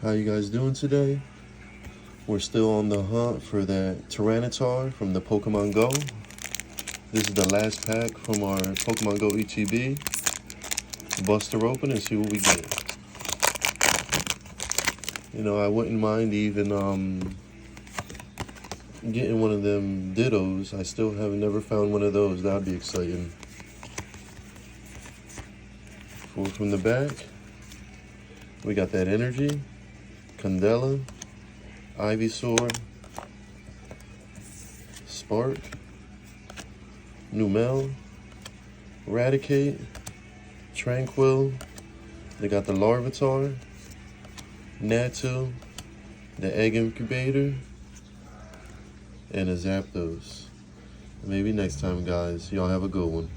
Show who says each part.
Speaker 1: How you guys doing today? We're still on the hunt for that Tyranitar from the Pokemon Go. This is the last pack from our Pokemon Go ETB. Bust her open and see what we get. You know, I wouldn't mind even getting one of them Dittos. I still have never found one of those. That'd be exciting. From the back, we got that Energy, Candela, Ivysaur, Spark, Numel, Eradicate, Tranquil. They got the Larvitar, Natu, the Egg Incubator, and a Zapdos. Maybe next time, guys. Y'all have a good one.